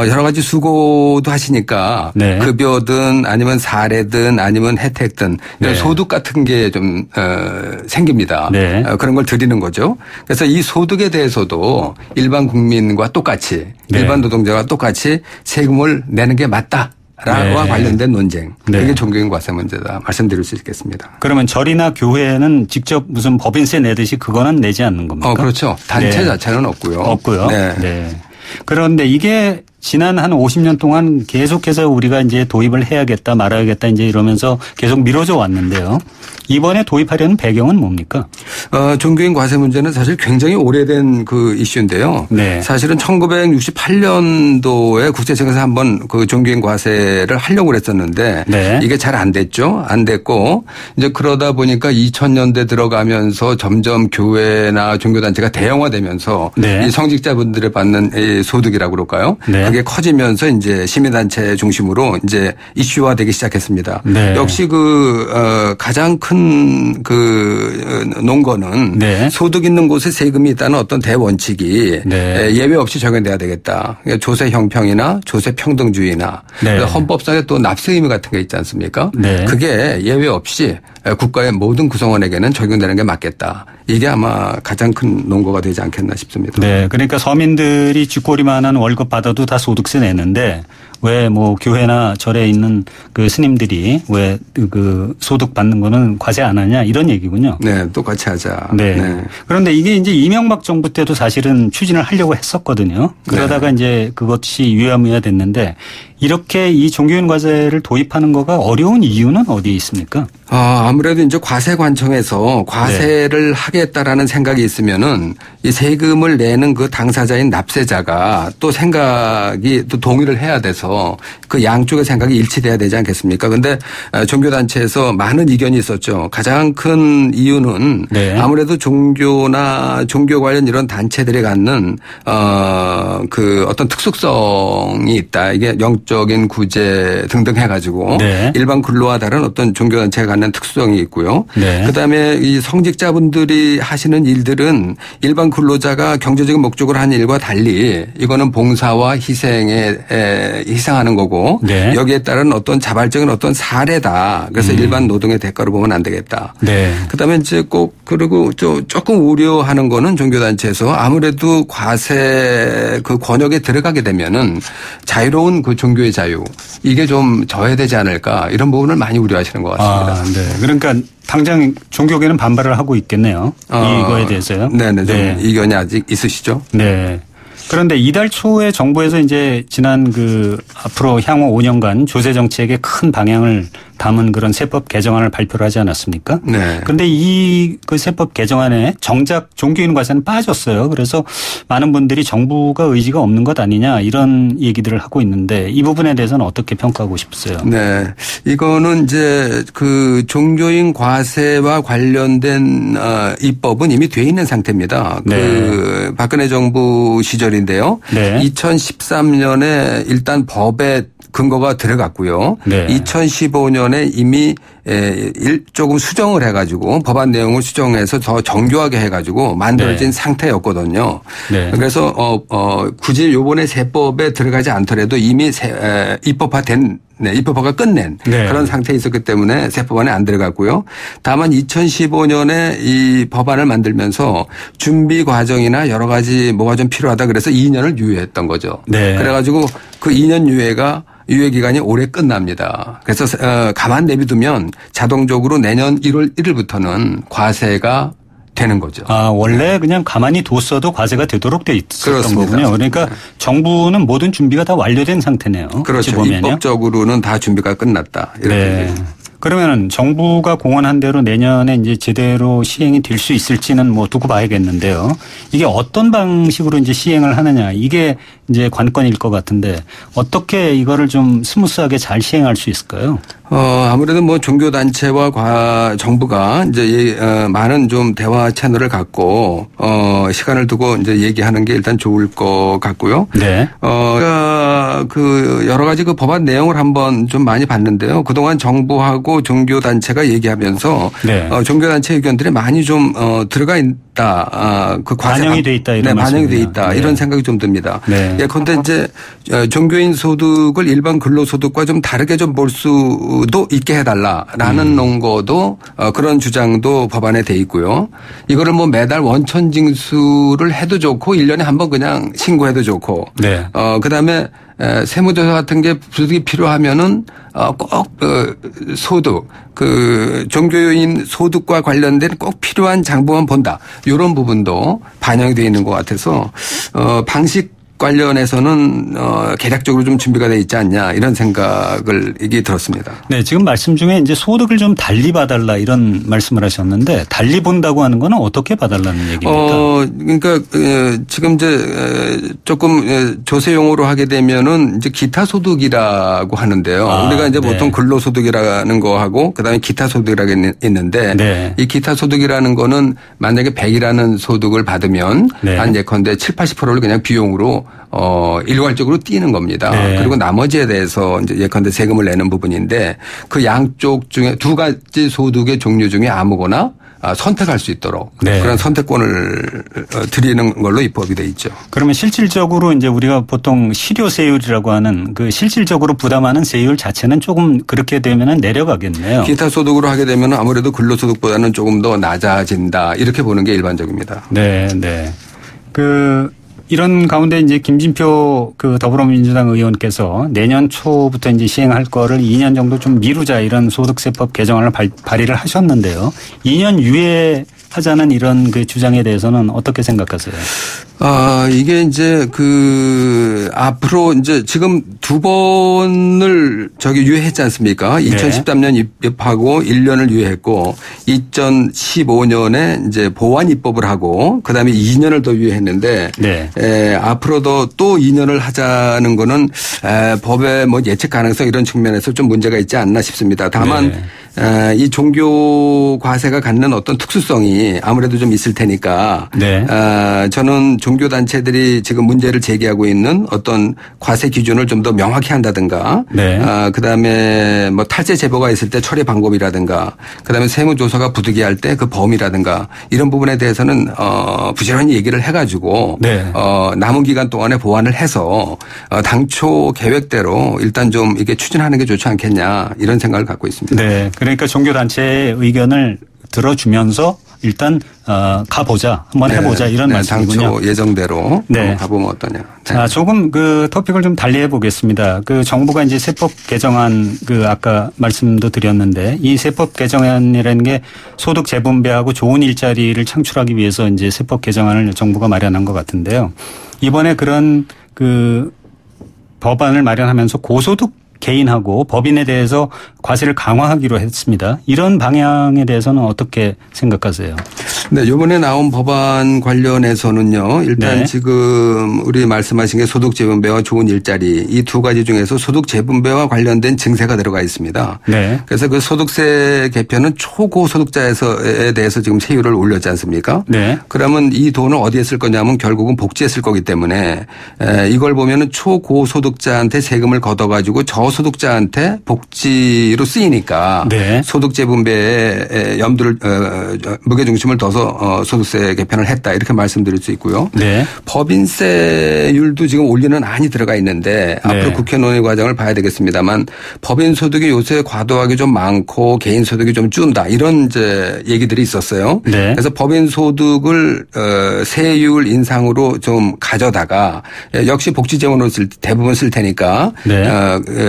여러 가지 수고도 하시니까 네. 급여든 아니면 사례 든 아니면 혜택든 이런 네. 소득 같은 게 좀 생깁니다. 네. 그런 걸 드리는 거죠. 그래서 이 소득에 대해서도 일반 국민과 똑같이 네. 일반 노동자가 똑같이 세금을 내는 게 맞다라와 네. 관련된 논쟁. 네. 이게 종교인 과세 문제다 말씀드릴 수 있겠습니다. 그러면 절이나 교회는 직접 무슨 법인세 내듯이 그거는 내지 않는 겁니까? 그렇죠. 단체 네. 자체는 없고요. 없고요. 네. 네. 그런데 이게 지난 한 50년 동안 계속해서 우리가 이제 도입을 해야겠다 말아야겠다 이제 이러면서 계속 미뤄져 왔는데요. 이번에 도입하려는 배경은 뭡니까? 종교인 과세 문제는 사실 굉장히 오래된 그 이슈인데요. 네. 사실은 1968년도에 국세청에서 한번 그 종교인 과세를 하려고 그랬었는데 네. 이게 잘 안 됐죠. 안 됐고 이제 그러다 보니까 2000년대 들어가면서 점점 교회나 종교단체가 대형화되면서 네. 이 성직자분들이 받는 이 소득이라고 그럴까요? 네. 그게 커지면서 이제 시민단체 중심으로 이제 이슈화되기 시작했습니다. 네. 역시 가장 큰 그 논거는 네. 소득 있는 곳에 세금이 있다는 어떤 대원칙이 네. 예외 없이 적용돼야 되겠다. 그러니까 조세 형평이나 조세 평등주의나 네. 헌법상에 또 납세 의무 같은 게 있지 않습니까? 네. 그게 예외 없이 국가의 모든 구성원에게는 적용되는 게 맞겠다. 이게 아마 가장 큰 논거가 되지 않겠나 싶습니다. 네. 그러니까 서민들이 쥐꼬리만한 월급 받아도 다 소득세 내는데 왜 뭐 교회나 절에 있는 그 스님들이 왜 그 소득 받는 거는 과세 안 하냐 이런 얘기군요. 네. 똑같이 하자. 네. 네. 그런데 이게 이제 이명박 정부 때도 사실은 추진을 하려고 했었거든요. 그러다가 네. 이제 그것이 유야무야 됐는데 이렇게 이 종교인 과세를 도입하는 거가 어려운 이유는 어디에 있습니까? 아무래도 이제 과세관청에서 과세를 하겠다라는 생각이 있으면은 이 세금을 내는 그 당사자인 납세자가 또 생각이 또 동의를 해야 돼서 그 양쪽의 생각이 일치돼야 되지 않겠습니까? 근데 종교단체에서 많은 이견이 있었죠. 가장 큰 이유는 네. 아무래도 종교나 종교 관련 이런 단체들이 갖는 그 어떤 특수성이 있다. 이게 영적인 구제 등등 해가지고 네. 일반 근로와 다른 어떤 종교단체가 갖는 특수성이 있고요. 네. 그다음에 이 성직자분들이 하시는 일들은 일반 근로자가 경제적인 목적으로 하는 일과 달리 이거는 봉사와 희생에 희생하는 거고 네. 여기에 따른 어떤 자발적인 어떤 사례다. 그래서 일반 노동의 대가로 보면 안 되겠다. 네. 그다음에 이제 꼭 그리고 조금 우려하는 거는 종교단체에서 아무래도 과세 그 권역에 들어가게 되면은 자유로운 그 종교의 자유 이게 좀 저해되지 않을까 이런 부분을 많이 우려하시는 것 같습니다. 네. 그러니까 당장 종교계는 반발을 하고 있겠네요. 이거에 대해서요. 네네. 좀 네. 이견이 아직 있으시죠? 네. 그런데 이달 초에 정부에서 이제 지난 그 앞으로 향후 5년간 조세 정책의 큰 방향을 담은 그런 세법 개정안을 발표를 하지 않았습니까? 네. 그런데 이 그 세법 개정안에 정작 종교인 과세는 빠졌어요. 그래서 많은 분들이 정부가 의지가 없는 것 아니냐 이런 얘기들을 하고 있는데 이 부분에 대해서는 어떻게 평가하고 싶으세요? 네. 이거는 이제 그 종교인 과세와 관련된 입법은 이미 돼 있는 상태입니다. 네. 그 박근혜 정부 시절인데요. 네. 2013년에 일단 법에 근거가 들어갔고요. 네. 2015년에 이미 조금 수정을 해가지고 법안 내용을 수정해서 더 정교하게 해가지고 만들어진 네. 상태였거든요. 네. 그래서 굳이 요번에 세법에 들어가지 않더라도 이미 입법화된 입법화가 끝낸 네. 그런 상태에 있었기 때문에 세법안에 안 들어갔고요. 다만 2015년에 이 법안을 만들면서 준비 과정이나 여러 가지 뭐가 좀 필요하다 그래서 2년을 유예했던 거죠. 네. 그래가지고 그 2년 유예 기간이 올해 끝납니다. 그래서 가만 내비두면 자동적으로 내년 1월 1일부터는 과세가 되는 거죠. 원래 그냥 가만히 뒀어도 과세가 되도록 돼 있었던 그렇습니다. 거군요. 그러니까 네. 정부는 모든 준비가 다 완료된 상태네요. 그렇죠. 보면요. 입법적으로는 다 준비가 끝났다. 이렇게 네. 그러면 정부가 공언한 대로 내년에 이제 제대로 시행이 될 수 있을지는 뭐 두고 봐야겠는데요. 이게 어떤 방식으로 이제 시행을 하느냐 이게 이제 관건일 것 같은데 어떻게 이거를 좀 스무스하게 잘 시행할 수 있을까요? 아무래도 뭐 종교단체와 정부가 이제 많은 좀 대화 채널을 갖고 시간을 두고 이제 얘기하는 게 일단 좋을 것 같고요. 네. 그 여러 가지 그 법안 내용을 한번 좀 많이 봤는데요. 그동안 정부하고 종교단체가 얘기하면서 네. 종교단체 의견들이 많이 좀 들어가 있다. 그 반영이 돼 있다 이런 반영이 돼 말씀이군요. 있다 네. 이런 생각이 좀 듭니다. 네. 그런데 이제 종교인 소득을 일반 근로소득과 좀 다르게 좀 볼 수도 있게 해달라라는 논거도 그런 주장도 법안에 돼 있고요. 이거를 뭐 매달 원천 징수를 해도 좋고 1년에 한 번 그냥 신고해도 좋고. 네. 그다음에 세무조사 같은 게 소득이 필요하면은 꼭 소득 그 종교인 소득과 관련된 꼭 필요한 장부만 본다. 이런 부분도 반영이 되어 있는 것 같아서 방식 관련해서는 계략적으로 좀 준비가 돼 있지 않냐 이런 생각을 이게 들었습니다. 네, 지금 말씀 중에 이제 소득을 좀 달리 봐달라 이런 말씀을 하셨는데 달리 본다고 하는 거는 어떻게 봐달라는 얘기입니까? 그러니까 지금 이제 조금 조세 용어로 하게 되면은 이제 기타 소득이라고 하는데요. 우리가 이제 보통 근로소득이라는 거 하고 그다음에 기타 소득이라고 있는데 네. 이 기타 소득이라는 거는 만약에 100이라는 소득을 받으면 네. 한 예컨대 70-80%를 그냥 비용으로 일괄적으로 띄는 겁니다. 네. 그리고 나머지에 대해서 이제 예컨대 세금을 내는 부분인데 그 양쪽 중에 두 가지 소득의 종류 중에 아무거나 선택할 수 있도록 네. 그런 선택권을 드리는 걸로 입법이 돼 있죠. 그러면 실질적으로 이제 우리가 보통 실효세율이라고 하는 그 실질적으로 부담하는 세율 자체는 조금 그렇게 되면은 내려가겠네요. 기타 소득으로 하게 되면 아무래도 근로소득보다는 조금 더 낮아진다 이렇게 보는 게 일반적입니다. 네, 네. 이런 가운데 이제 김진표 더불어민주당 의원께서 내년 초부터 이제 시행할 거를 2년 정도 좀 미루자 이런 소득세법 개정안을 발의를 하셨는데요. 2년 유예하자는 이런 그 주장에 대해서는 어떻게 생각하세요? 이게 이제 앞으로 이제 지금 두 번을 유예했지 않습니까? 2013년 입법하고 1년을 유예했고 2015년에 이제 보완 입법을 하고 그다음에 2년을 더 유예했는데 네. 앞으로도 또 2년을 하자는 거는 법의 예측 가능성 이런 측면에서 좀 문제가 있지 않나 싶습니다. 다만 네. 이 종교 과세가 갖는 어떤 특수성이 아무래도 좀 있을 테니까 네. 저는 종교단체들이 지금 문제를 제기하고 있는 어떤 과세 기준을 좀 더 명확히 한다든가 네. 그다음에 탈세 제보가 있을 때 처리 방법이라든가 그다음에 세무조사가 부득이할 때 그 범위라든가 이런 부분에 대해서는 부지런히 얘기를 해가지고 네. 남은 기간 동안에 보완을 해서 당초 계획대로 일단 좀 이게 추진하는 게 좋지 않겠냐 이런 생각을 갖고 있습니다. 네. 그러니까 종교단체의 의견을 들어주면서 일단 가보자. 한번 해보자 이런 말씀이군요. 당초 예정대로 네. 가보면 어떠냐. 네. 자, 조금 토픽을 좀 달리 해보겠습니다. 정부가 이제 세법 개정안 아까 말씀도 드렸는데 이 세법 개정안이라는 게 소득 재분배하고 좋은 일자리를 창출하기 위해서 이제 세법 개정안을 정부가 마련한 것 같은데요. 이번에 그런 법안을 마련하면서 고소득 개인하고 법인에 대해서 과세를 강화하기로 했습니다. 이런 방향에 대해서는 어떻게 생각하세요? 네, 이번에 나온 법안 관련해서는요. 일단 네. 지금 우리 말씀하신 게 소득 재분배와 좋은 일자리 이 두 가지 중에서 소득 재분배와 관련된 증세가 들어가 있습니다. 네. 그래서 그 소득세 개편은 초고소득자에 대해서 지금 세율을 올렸지 않습니까? 네. 그러면 이 돈을 어디에 쓸 거냐면 결국은 복지에 쓸 거기 때문에 이걸 보면은 초고소득자한테 세금을 걷어가지고 저소득자한테 복지로 쓰이니까 네. 소득 재분배에 무게 중심을 둬서 소득세 개편을 했다 이렇게 말씀드릴 수 있고요. 네. 법인세율도 지금 올리는 안이 들어가 있는데 네. 앞으로 국회 논의 과정을 봐야 되겠습니다만 법인 소득이 요새 과도하게 좀 많고 개인 소득이 좀 준다 이런 이제 얘기들이 있었어요. 네. 그래서 법인 소득을 세율 인상으로 좀 가져다가 역시 복지 재원으로 대부분 쓸 테니까 네.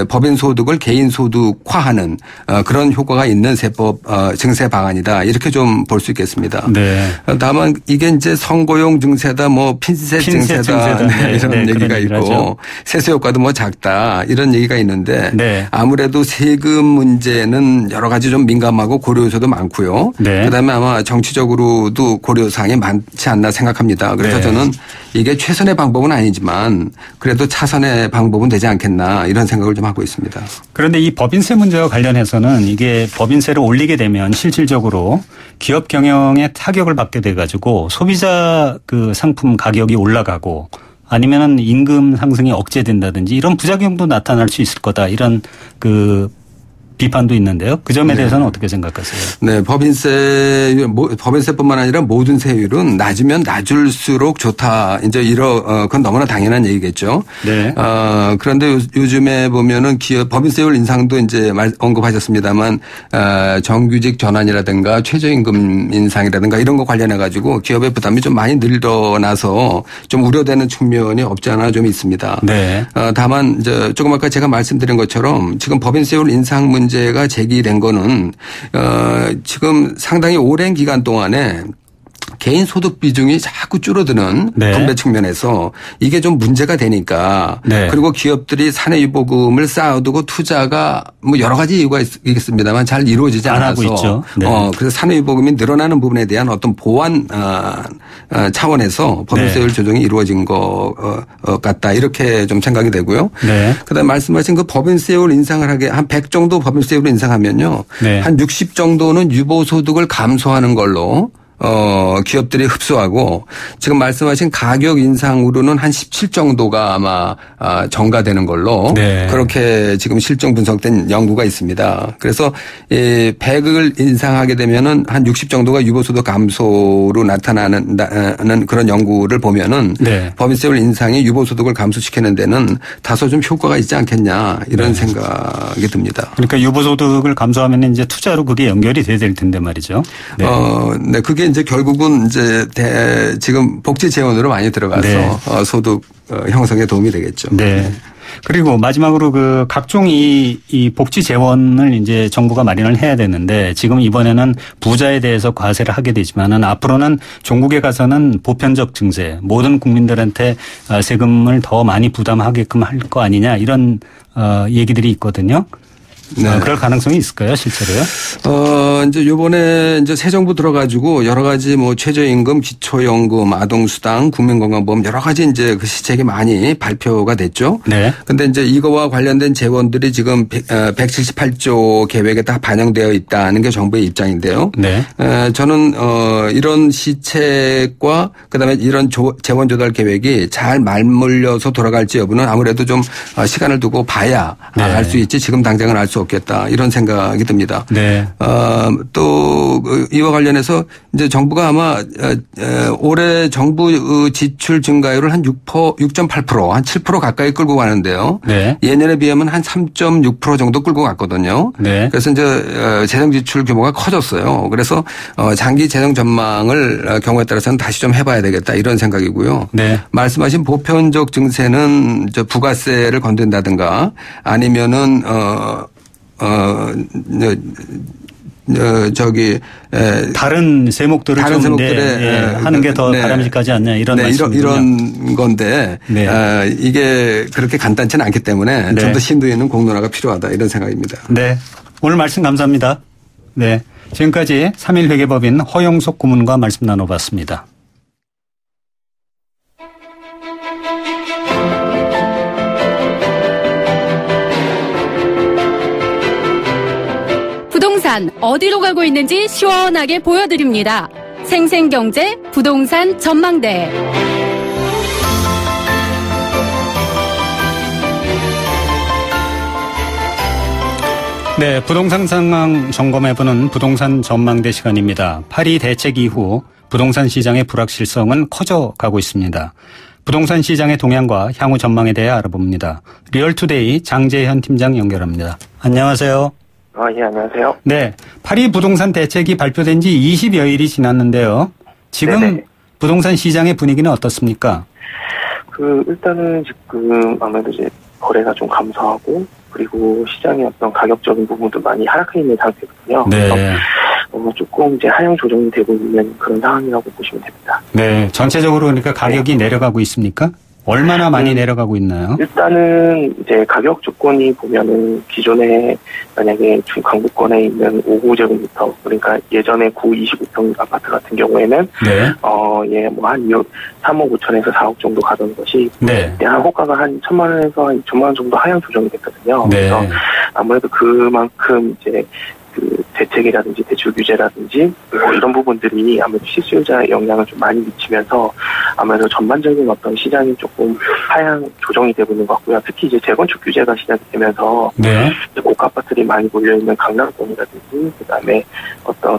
법인 소득을 개인 소득화하는 그런 효과가 있는 세법 증세 방안이다 이렇게 좀 볼 수 있겠습니다. 네. 다만 이게 이제 선고용 증세다 핀셋 증세다 네, 이런 얘기가 있고 세수 효과도 작다 이런 얘기가 있는데 네. 아무래도 세금 문제는 여러 가지 좀 민감하고 고려 요소도 많고요. 네. 그다음에 아마 정치적으로도 고려 사항이 많지 않나 생각합니다. 그래서 네. 저는 이게 최선의 방법은 아니지만 그래도 차선의 방법은 되지 않겠나 이런 생각을 좀 하고 있습니다. 그런데 이 법인세 문제와 관련해서는 이게 법인세를 올리게 되면 실질적으로 기업 경영에 타격을 받게 돼 가지고 소비자 상품 가격이 올라가고 아니면은 임금 상승이 억제된다든지 이런 부작용도 나타날 수 있을 거다 이런 비판도 있는데요. 그 점에 대해서는 어떻게 생각하세요? 네, 법인세뿐만 아니라 모든 세율은 낮으면 낮을수록 좋다. 이제 그건 너무나 당연한 얘기겠죠. 네. 그런데 요즘에 보면은 법인세율 인상도 이제 언급하셨습니다만 정규직 전환이라든가 최저임금 인상이라든가 이런 거 관련해 가지고 기업의 부담이 좀 많이 늘어나서 좀 우려되는 측면이 없지 않아 좀 있습니다. 네. 다만 이제 조금 아까 제가 말씀드린 것처럼 지금 법인세율 인상 문제가 제기된 거는 지금 상당히 오랜 기간 동안에 개인 소득 비중이 자꾸 줄어드는 네. 분배 측면에서 이게 좀 문제가 되니까 네. 그리고 기업들이 사내유보금을 쌓아두고 투자가 뭐 여러 가지 이유가 있겠습니다만 잘 이루어지지 안 않아서 하고 있죠. 네. 그래서 사내유보금이 늘어나는 부분에 대한 어떤 보완 차원에서 법인세율 네. 조정이 이루어진 것 같다 이렇게 좀 생각이 되고요. 네. 그다음에 말씀하신 그 법인세율 인상을 하게 한 100 정도 법인세율을 인상하면요. 네. 한 60 정도는 유보소득을 감소하는 걸로 기업들이 흡수하고 지금 말씀하신 가격 인상으로는 한 17 정도가 아마 전가되는 걸로 네. 그렇게 지금 실증 분석된 연구가 있습니다. 그래서 100을 인상하게 되면은 한 60 정도가 유보소득 감소로 나타나는 그런 연구를 보면은 네. 법인세율 인상이 유보소득을 감소시키는 데는 다소 좀 효과가 있지 않겠냐 이런 생각이 듭니다. 그러니까 유보소득을 감소하면 이제 투자로 그게 연결이 돼야 될 텐데 말이죠. 네. 네, 그게 이제 결국은 이제 지금 복지 재원으로 많이 들어가서 네. 소득 형성에 도움이 되겠죠. 네. 그리고 마지막으로 그 각종 이 복지 재원을 이제 정부가 마련을 해야 되는데 지금 이번에는 부자에 대해서 과세를 하게 되지만은 앞으로는 종국에 가서는 보편적 증세, 모든 국민들한테 세금을 더 많이 부담하게끔 할 거 아니냐 이런 얘기들이 있거든요. 네. 그럴 가능성이 있을까요, 실제로요? 이제 요번에 이제 새 정부 들어가지고 여러 가지 뭐 최저임금, 기초연금, 아동수당, 국민건강보험 여러 가지 이제 그 시책이 많이 발표가 됐죠. 네. 근데 이제 이거와 관련된 재원들이 지금 178조 계획에 다 반영되어 있다는 게 정부의 입장인데요. 네. 저는 이런 시책과 그다음에 이런 재원 조달 계획이 잘 맞물려서 돌아갈지 여부는 아무래도 좀 시간을 두고 봐야 네. 알 수 있지 지금 당장은 알 수 없겠다 이런 생각이 듭니다. 네. 또 이와 관련해서 이제 정부가 아마 올해 정부 지출 증가율을 한 6.8% 한 7% 가까이 끌고 가는데요. 네. 예년에 비하면 한 3.6% 정도 끌고 갔거든요. 네. 그래서 이제 재정 지출 규모가 커졌어요. 그래서 장기 재정 전망을 경우에 따라서는 다시 좀 해봐야 되겠다 이런 생각이고요. 네. 말씀하신 보편적 증세는 부가세를 건든다든가 아니면은 다른 세목들을 다른 좀 세목들에 하는 게 더 네. 바람직하지 않냐 이런 네, 말씀이군요. 이런 건데 네. 이게 그렇게 간단치는 않기 때문에 네. 좀 더 심도 있는 공론화가 필요하다 이런 생각입니다. 네. 오늘 말씀 감사합니다. 네. 지금까지 3일 회계법인 허영석 고문과 말씀 나눠봤습니다. 부동산 어디로 가고 있는지 시원하게 보여드립니다. 생생경제 부동산 전망대. 네, 부동산 상황 점검해보는 부동산 전망대 시간입니다. 파리 대책 이후 부동산 시장의 불확실성은 커져가고 있습니다. 부동산 시장의 동향과 향후 전망에 대해 알아봅니다. 리얼투데이 장재현 팀장 연결합니다. 안녕하세요. 예, 안녕하세요. 네, 파리 부동산 대책이 발표된 지 20여일이 지났는데요. 지금 네네. 부동산 시장의 분위기는 어떻습니까? 일단은 지금 아무래도 이제 거래가 좀 감소하고 그리고 시장의 어떤 가격적인 부분도 많이 하락해 있는 상태거든요. 네. 그래서 조금 이제 하향 조정이 되고 있는 그런 상황이라고 보시면 됩니다. 네, 전체적으로 그러니까 가격이 내려가고 있습니까? 얼마나 많이 내려가고 있나요? 일단은 이제 가격 조건이 보면은 기존에 만약에 강북권에 있는 5구제곱미터 그러니까 예전에 9, 25평 아파트 같은 경우에는 네. 뭐 한 3억 5천에서 4억 정도 가던 것이 네. 한 호가가 한 1,000만 원에서 한 2천만 원 정도 하향 조정이 됐거든요. 네. 그래서 아무래도 그만큼 이제 그 대책이라든지 대출 규제라든지 이런 부분들이 아무래도 실수요자에 영향을 좀 많이 미치면서 아무래도 전반적인 어떤 시장이 조금 하향 조정이 되고 있는 것 같고요. 특히 이제 재건축 규제가 시작이 되면서 네. 고가 아파트들이 많이 몰려있는 강남권이라든지 그다음에 어떤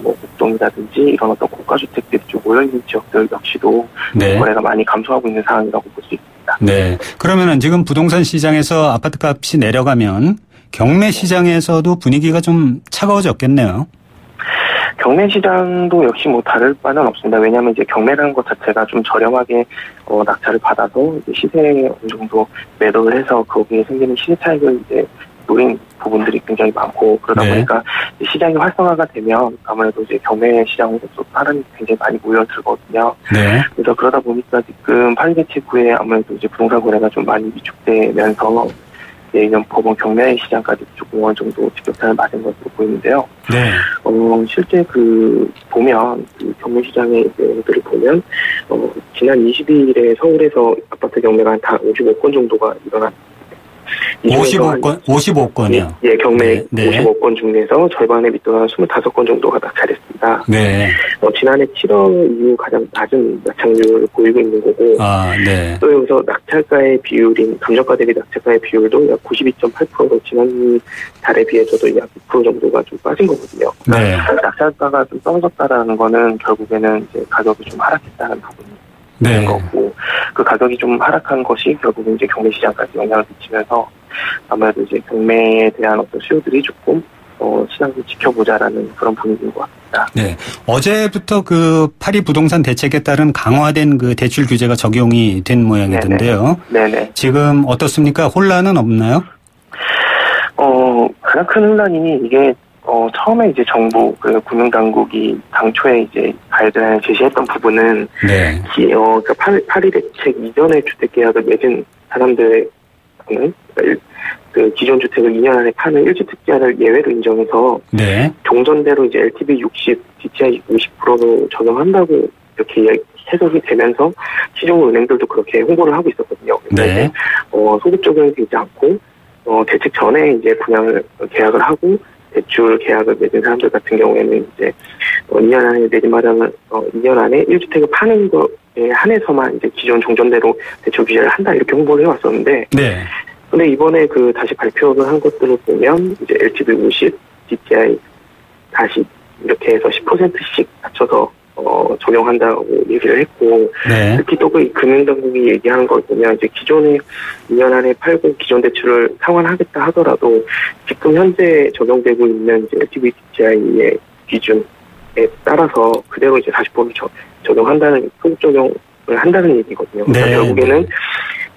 목동이라든지 이런 어떤 고가 주택들이 좀 모여있는 지역들 역시도 네. 거래가 많이 감소하고 있는 상황이라고 볼 수 있습니다. 네. 그러면은 지금 부동산 시장에서 아파트 값이 내려가면 경매 시장에서도 분위기가 좀 차가워졌겠네요. 경매 시장도 역시 뭐 다를 바는 없습니다. 왜냐하면 이제 경매라는 것 자체가 좀 저렴하게 낙찰을 받아서 이제 시세에 어느 정도 매도를 해서 거기에 생기는 시세 차익을 이제 노린 부분들이 굉장히 많고 그러다 보니까 시장이 활성화가 되면 아무래도 이제 경매 시장으로 사람이 굉장히 많이 모여들거든요. 그래서 그러다 보니까 지금 파리 대책 후에 아무래도 이제 부동산 거래가 좀 많이 위축되면서 내년 법원 경매 시장까지 조금 어느 정도 직격탄을 맞은 것으로 보이는데요. 실제 보면 경매 시장의 내용들을 보면 지난 22일에 서울에서 아파트 경매가 다 55건 정도가 일어났습니다. 55건이요? 예, 경매 55건 중에서 절반에 밑도는 25건 정도가 낙찰했습니다. 지난해 7월 이후 가장 낮은 낙찰률을 보이고 있는 거고, 또 여기서 낙찰가의 비율인 감정가 대비 낙찰가의 비율도 약 92.8%로 지난 달에 비해서도 약 2% 정도가 좀 빠진 거거든요. 낙찰가가 좀 떨어졌다라는 거는 결국에는 이제 가격이 좀 하락했다는 부분이 거고, 그 가격이 좀 하락한 것이 결국은 이제 경매 시장까지 영향을 미치면서 아무래도 이제 경매에 대한 어떤 수요들이 조금 시장을 지켜보자라는 그런 분위기인 것 같습니다. 어제부터 그 파리 부동산 대책에 따른 강화된 그 대출 규제가 적용이 된 모양이던데요. 지금 어떻습니까? 혼란은 없나요? 가장 큰 혼란이 이게 처음에 이제 정부 금융당국이 당초에 이제 가이드라인을 제시했던 부분은 그러니까 파리 대책 이전의 주택계약을 맺은 사람들의 그 기존 주택을 2년 안에 파는 1주택자를 예외로 인정해서 종전대로 이제 LTV 60, DTI 50%로 적용한다고 이렇게 해석이 되면서 시중은행들도 그렇게 홍보를 하고 있었거든요. 근데 소급 적용이 되지 않고 대책 전에 이제 분양을 계약을 하고 대출 계약을 맺은 사람들 같은 경우에는 이제 2년 안에 내집 마련을 2년 안에 1주택을 파는 거에 한해서만 이제 기존 종전대로 대출 규제를 한다 이렇게 홍보를 해왔었는데, 근데 이번에 다시 발표를 한 것들을 보면 이제 LTV 50, DTI 40 이렇게 해서 10%씩 낮춰서 적용한다고 얘기를 했고, 특히 또 그 금융당국이 얘기하는 걸 보면 이제 기존에 2년 안에 팔고 기존 대출을 상환하겠다 하더라도 지금 현재 적용되고 있는 이제 LTV DTI의 기준에 따라서 그대로 이제 40% 적용한다는 소급 적용을 한다는 얘기거든요. 그러니까 결국에는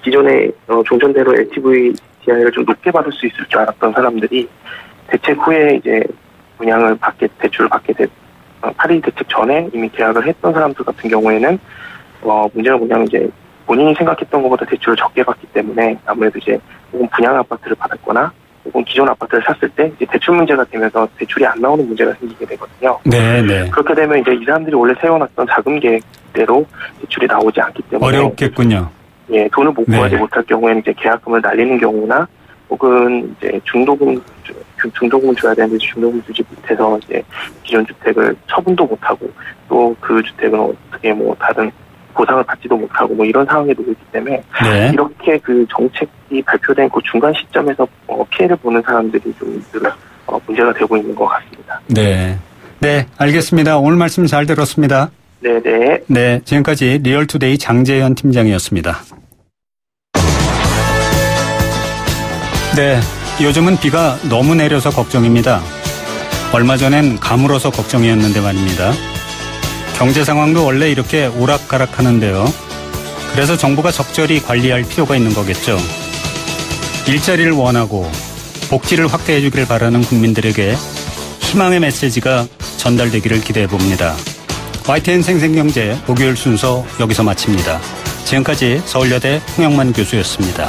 기존에 종전대로 LTV DTI를 좀 높게 받을 수 있을 줄 알았던 사람들이 대책 후에 이제 대출을 받게 된 파리 대책 전에 이미 계약을 했던 사람들 같은 경우에는 문제가 뭐냐면 이제 본인이 생각했던 것보다 대출을 적게 받기 때문에 아무래도 이제 혹은 분양 아파트를 받았거나 혹은 기존 아파트를 샀을 때 이제 대출 문제가 되면서 대출이 안 나오는 문제가 생기게 되거든요. 그렇게 되면 이제 이 사람들이 원래 세워놨던 자금 계획대로 대출이 나오지 않기 때문에 어렵겠군요. 돈을 못 구하지 못할 경우에는 이제 계약금을 날리는 경우나 혹은 이제 중도금을 줘야 되는데 중도금 주지 못해서 이제 기존 주택을 처분도 못하고 또 그 주택은 어떻게 다른 보상을 받지도 못하고 이런 상황에 놓이기 때문에 이렇게 그 정책이 발표된 그 중간 시점에서 피해를 보는 사람들이 좀 문제가 되고 있는 것 같습니다. 알겠습니다. 오늘 말씀 잘 들었습니다. 지금까지 리얼투데이 장재현 팀장이었습니다. 요즘은 비가 너무 내려서 걱정입니다. 얼마 전엔 가물어서 걱정이었는데 말입니다. 경제 상황도 원래 이렇게 오락가락하는데요. 그래서 정부가 적절히 관리할 필요가 있는 거겠죠. 일자리를 원하고 복지를 확대해 주기를 바라는 국민들에게 희망의 메시지가 전달되기를 기대해 봅니다. YTN 생생경제 목요일 순서 여기서 마칩니다. 지금까지 서울여대 홍영만 교수였습니다.